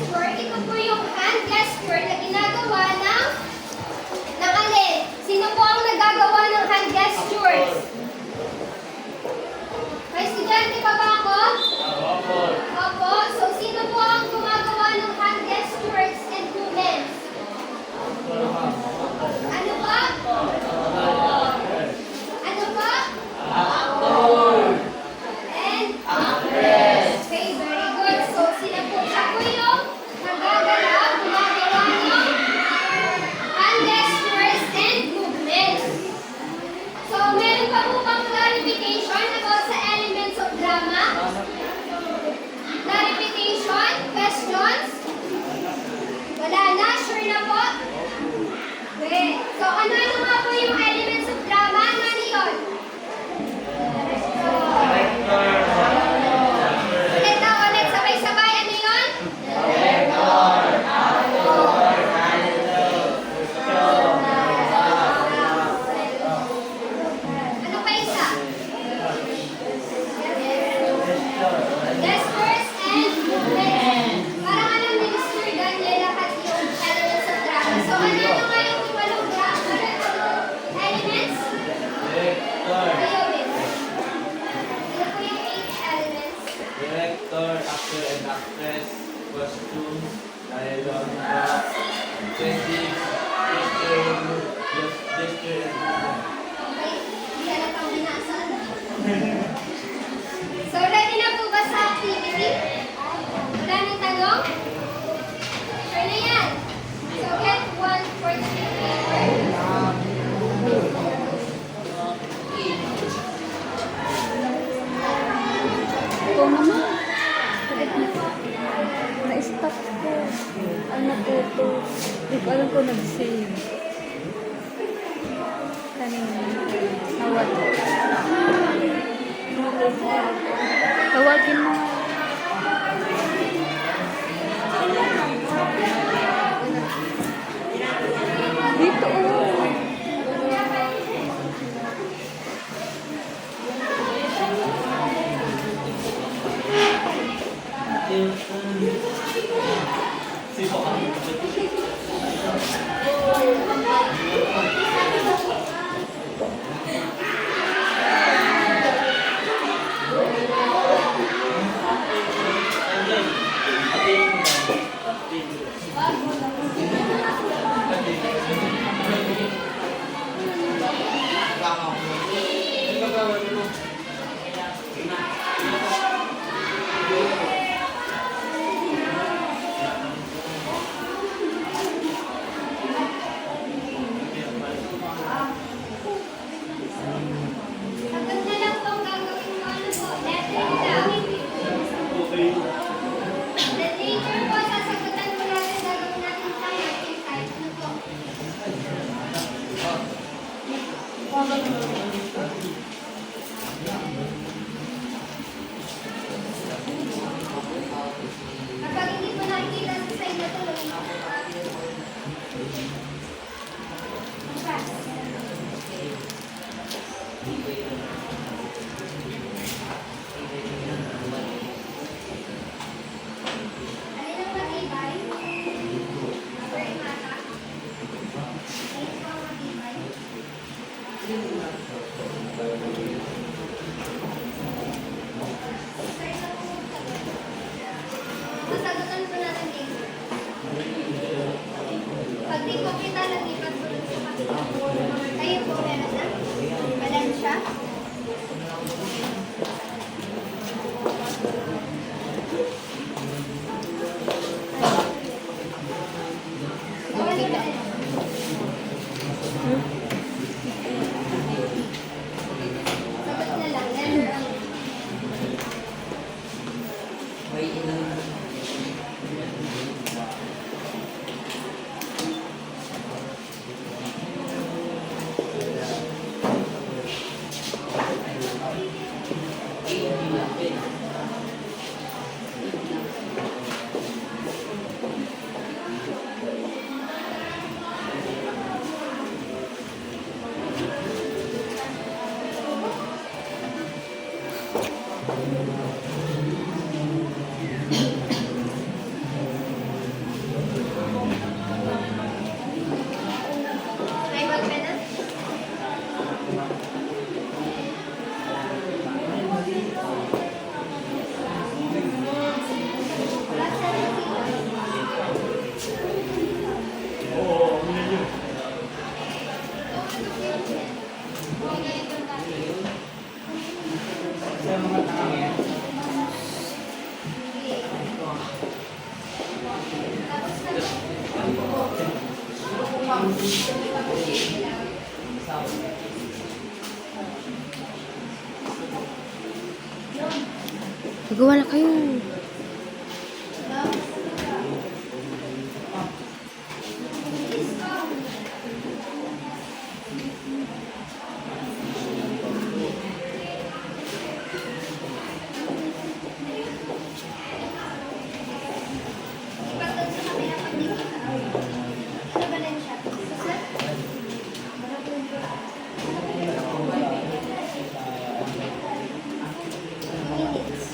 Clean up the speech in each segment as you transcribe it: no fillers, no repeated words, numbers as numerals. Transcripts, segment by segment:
gesture, ito po yung hand gesture na ginagawa ng alin? Sino po ang nagagawa ng hand gestures? May estudyante pa ba ako? Opo. Opo. So, sino po ang gumagawa ng hand gestures and movements? Ano pa? Ano pa? Actor. And? Actress. Okay, very good. So, sila po siya po yung nagagalaw, gumagawa ng hand gestures and movements. So, meron pa po bang clarification about sa elements of drama? Clarification? Questions? Wala na? Sure na po? Okay. So, ano nga po yung elements of drama? Ano yun? Ulit na ulit. Sabay-sabay. Ano yun? Ano pa isa? Gestures and movements. Parang alam ni Mr. Daniel lahat yung elements of drama. So, ano nga yung walong drama? Elements? Ayaw din. Ano po yung 8 elements? Director, actor and actress, costume, dialogue, setting, gesture, and Okay. Hindi alam pang binasa. So, ready na po ba sa activity? Wala nang tanong? Sure na yan. So, get one for the paper. Ito naman. Na-stop ko. Ano po ito? Hindi ko alam ko nag-save. Kanina. Nawag. Tawagin mo. Dito oh. Sagot na lang po ang gagawin mo. Ano po? Letter lang. Then later po, sasagutan po natin gagawin natin tayo. Type. Ano po? Kapag hindi po nakikita sa side na tuloy, pass. Alin ang matibay? Very mata. Alin po ang matibay? Sorry na po ang sagot. Sasagutan po natin later. Pag di po kita, naglipat po lang sa kapila. Kayo po meron na? Balansya? Wala ka. Sagot na lang. Letter ang Nagawa na kayo. Ipagod sa kamera pag di kita. Ano ba lang siya? Susunod? Minutes.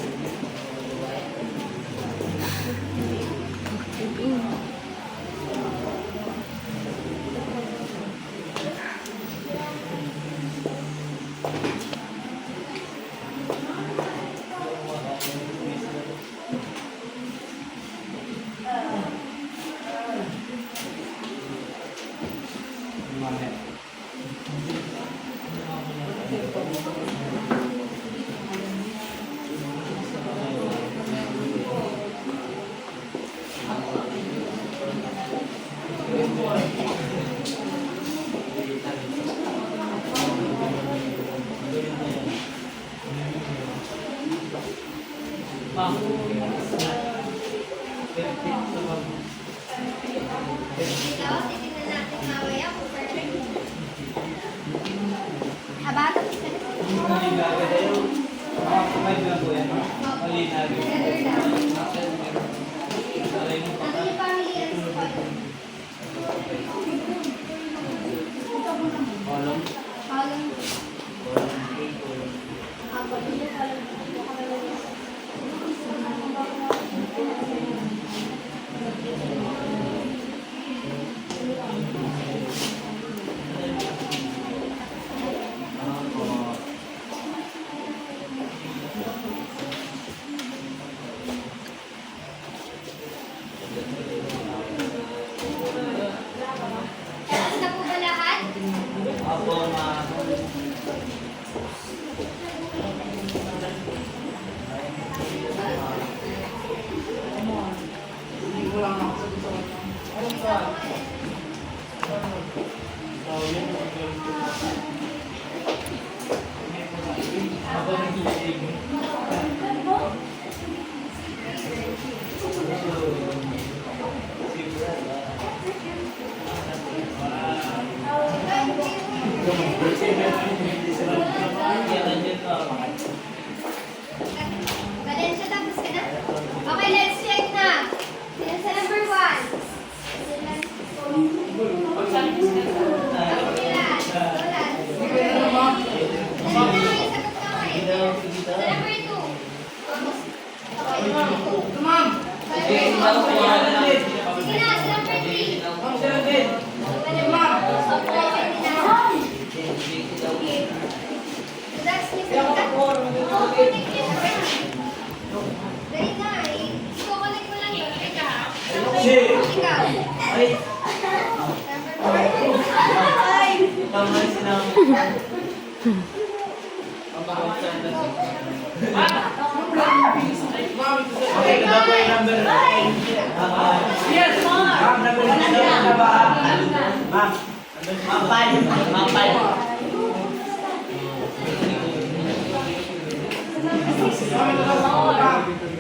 Dito, titignan natin mamaya kung perfect. Haba, tapos ka na. Together daw. Ano yung family and support? Column. Ako, hindi ko alam. Tapos na po ba lahat? Apo, ma'am. Valencia, tapos ka na? Okay, let's check na. Sino sa number 1? Sige na, sa number 3. That's Mr. Dali na eh. Kukulik mo lang yun. Teka. Ikaw. Tama yung sinabi. Okay, ito po yung number. Yes, ma'am. Number na ba? Ma'am. Ma'am, 5. Ma'am, 5.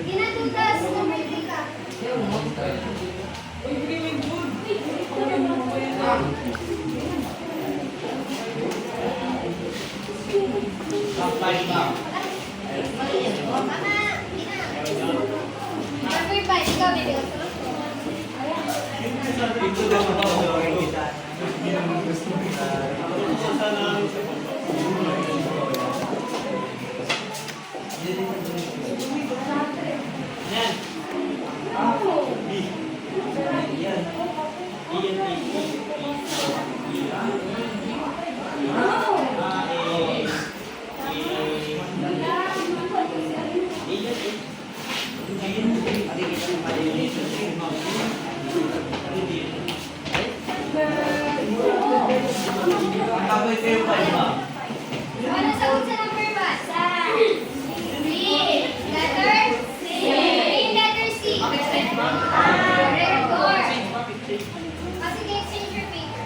Ginatutas. Number 3 ka. Ma'am, 5, ma'am. Mama, Ina. Number 5. Ikaw, baby. Ito daw ako. Yan. Tapos kayo pa, ma'am. Ano sagot sa number 1? C. Letter C. Letter C. Correct. Or. Kasi exchange your paper.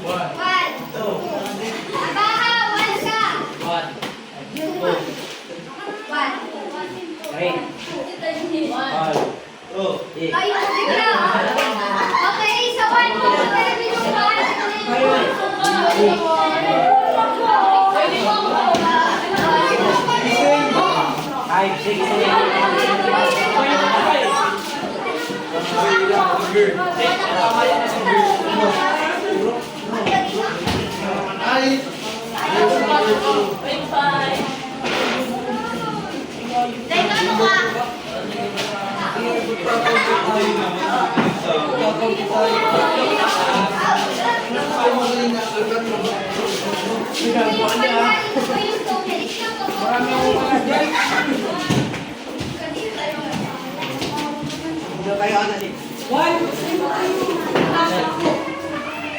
One. Two. Abaha, one ka. One. Kayo bigla. Okay, sa one mo, termino ba? Five, six, seven.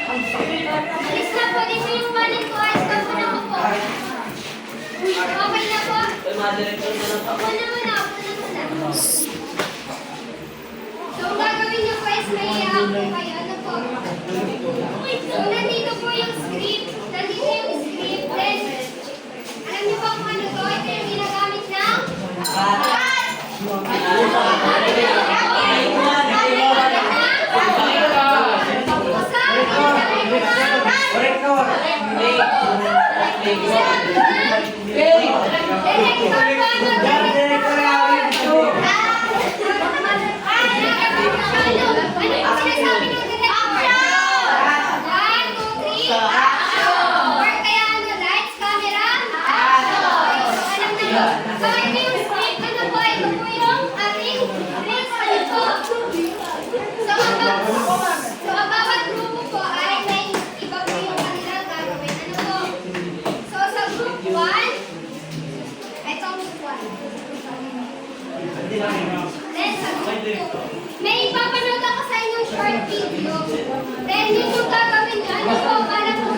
Alis na po, dito yung panin ko. Ayos na po na ako po. Okay na po. Upo na muna. So, ang gagawin niyo po is may po kayo. Ano po? So, nandito po yung script. Nandito yung script. Then, alam niyo po kung ano to? Ito yung ginagamit ng So, ang bawat grupo po ay may iba po yung kanilang gagawin. Ano po? So, sa group 1, ito ang group 1. Then, sa group 2, may ipapanood ako sa inyong short video. Then, yun yung gagawin nyo. Ano po? Para po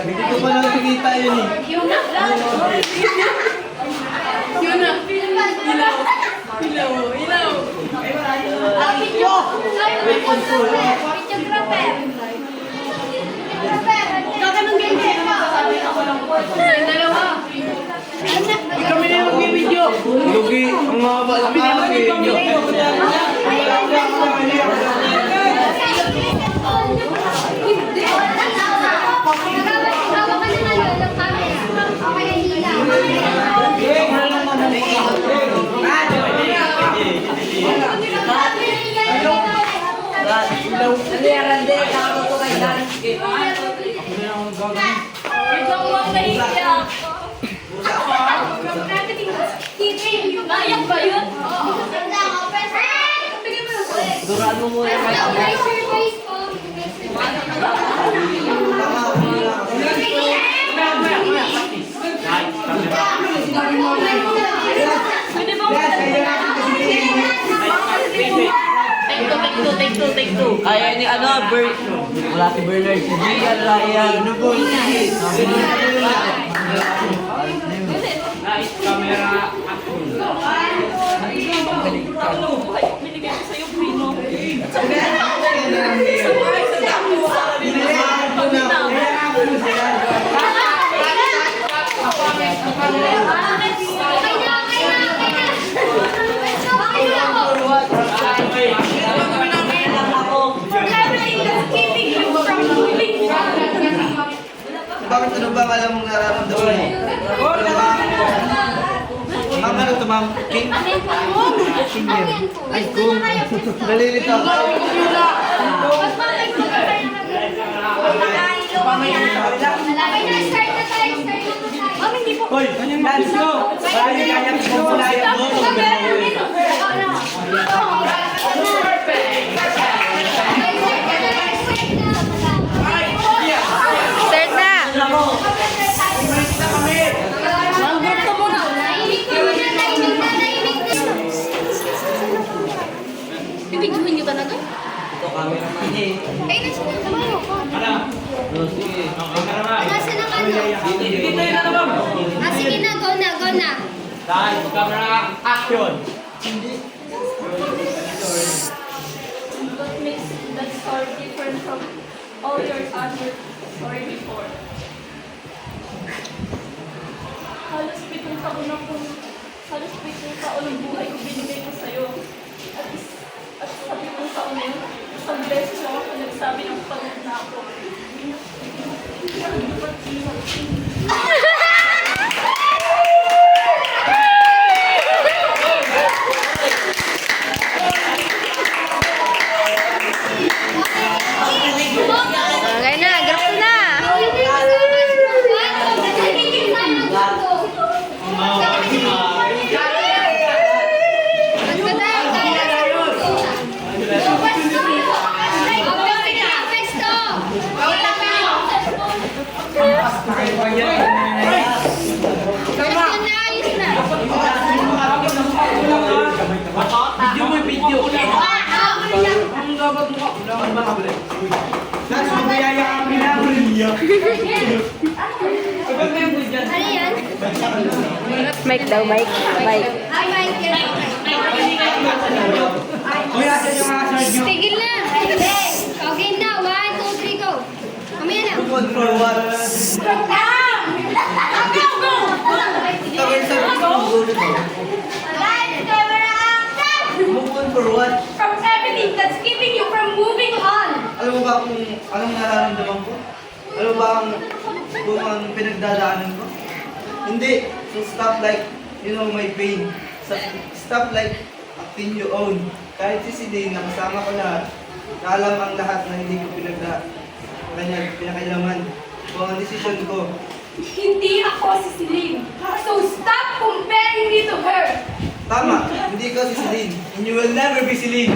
Hindi ko pa nakikita yun eh. Kami na yung video. Lugi, ang haba ng video. Mayak ba yun? Duraan mo muna. Take two. Kaya ni ano, Bert. Wala si Bernard. Si Gian, Ryan. Ano po? Nice camera action. Binigay ko sa'yo, Primo. Bakit ano ba alam mong nararamdaman mo? Ma'am, ano to ma'am? King? King yun. Ay, kung. Nalilito ako. Hoy, let's go! Parang kaya kong pulayan mo. Start na! Bibidyohin niyo talaga? Ito, camera man eh. Ay, nasa na naman ako. Sige. Camera Nasa na ano? Dito yun na naman. Ah, sige na, go na, go na. Dahil camera action. all your other story before. Halos 7 taon ng buhay ko binigay ko sa'yo. At sa 7 taon na yun, isang beses lang ako nagsabi ng pagod na ako. Okay na, group na. Video mo yung video. Ang dapat mo ka. That's what kaya kami na. Kapag may mo dyan. Ano yan? Mic daw, mic. Mic. Ay, Mike. Uy, asan yung mga Sergio? Tigil na. Okay na. 1, 2, 3, go. Mamaya na. One for one. Move on for what? From everything that's keeping you from moving on. Alam mo ba kung anong nararamdaman ko? Alam mo ba kung ang pinagdadaanan ko? Hindi. So stop like, my pain. Stop like acting you own. Kahit si Celine, nakasama ko lahat, na alam ang lahat na hindi ko pinakailaman. So ang decision ko, Hindi ako si Celine. So stop comparing me to her. tama, hindi ka si Celine. And you will never be Celine.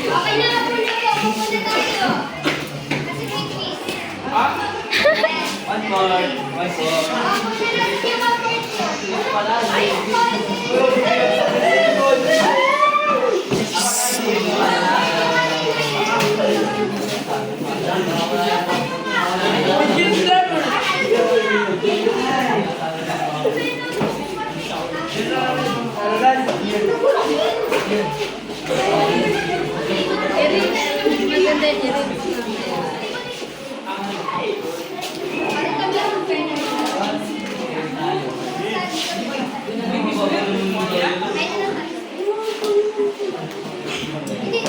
Okay na, pupunta tayo. Kasi may quiz. One more. Pupunta na siya Hindi,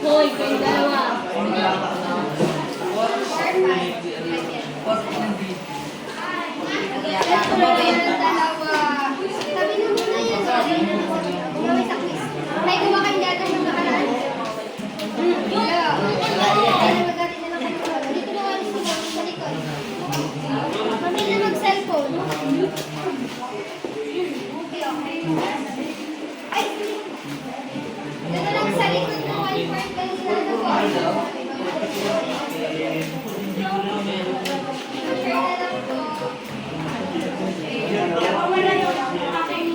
Hoy, kayo dalawa. may kumakain data ng nakaraan. Dito na alis dito sa likod. Mamili na mag-cellphone. Ay! Dito lang sa likod ng one-part kanina na po.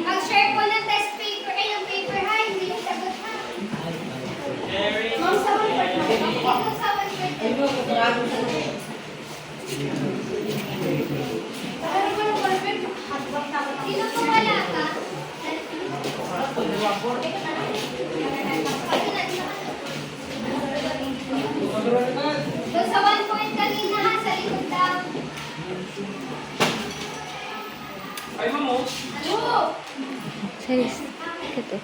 Mag-share po ng test paper, ng paper ha, hindi yung sagot ha. Ma'am, sa one-part na. Dito sa one-part. Sino po wala ka? Doon sa 1 point kanina ha, sa likod lang. Ay, mamo. Ano? Serious. Ito.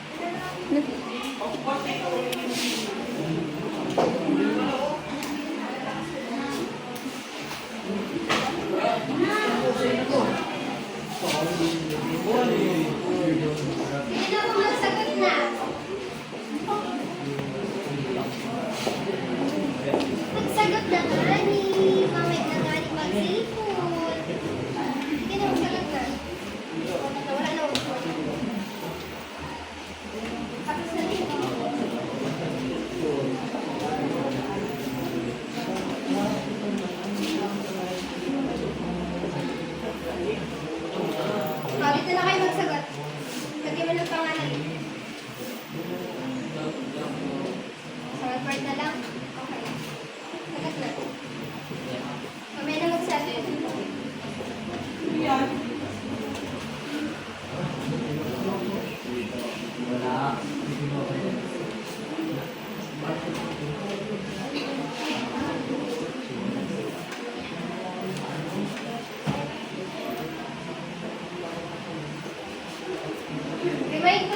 Hindi na po magsagot na. Magsagot na nga ni mamaya na nga ni mag-cellphone. Hindi na magsagot na. Wala na. Tapos na rin.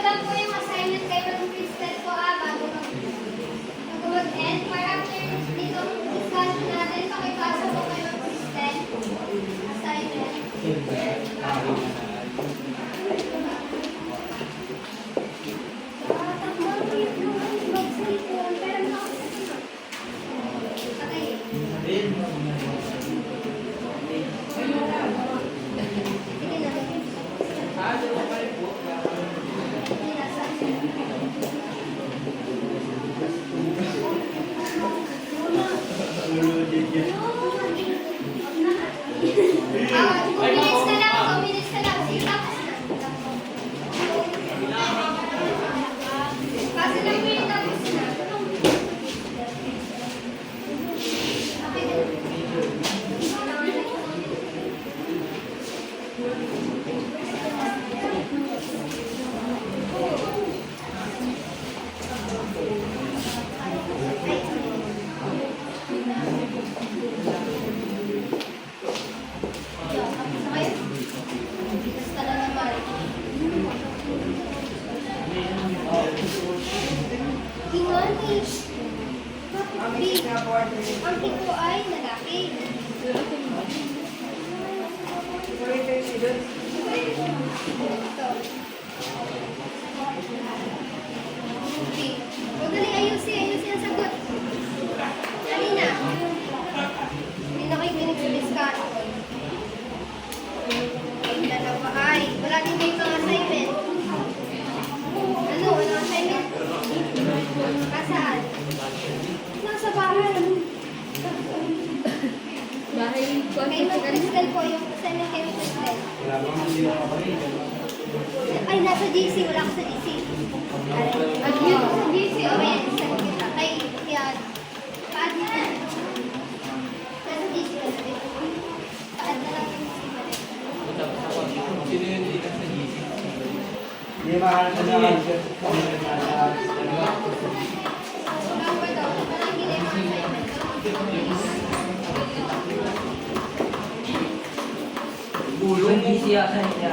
lang po yung assignment kay Ma'am Crystal po bago mag-end. Para after dito discussion natin, pakipasa po kay Ma'am Crystal. Assignment. Takbo po yung mag-sleep po. Pero nakakasama. Okay. Sige na. Ah, 2 minutes na lang, 2 minutes na lang. Sige, tapos na. Kasi lang po yung tapos na. Basta na naman. Ingon is ang tipo ay lalaki. Ito. Okay. Huwag galing ayusin ang sagot. Dali na. Hindi na kayo kinig sa discussion. Yung dalawa ay, wala din may mga assignment. Ano, walang assignment? Kasaan? Nasa bahay. Bahay ko. Kay Ma'am Crystal po, yung assignment kay Ma'am Crystal. Ay, nasa GC, wala ko sa GC. At yun sa GC, o yan, send kita. Kay, yan. Paad na yan. Nasa GC ka na din. Paad na lang yung GC ka rin. Sino yung dito sa GC? Hindi mahal ka naman. Wala ko daw, walang hindi yung assignment. Yung GC yata niya.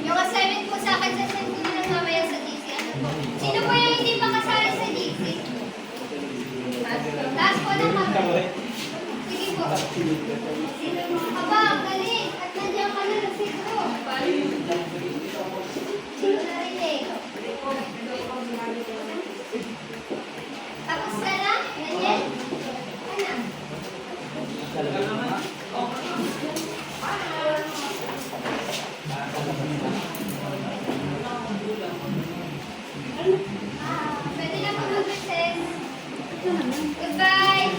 Yung assignment po sa akin, sasend ko na lang mamaya sa GC. Ano po? Sino po yung hindi pa kasali sa GC? Taas po ng kamay. Sige po. Aba, ang galing. At nandiyan ka na, Lucido. Sino na rin eh? Tapos ka na? Ganyan? Ano? Pwede na po mag-recess. Goodbye!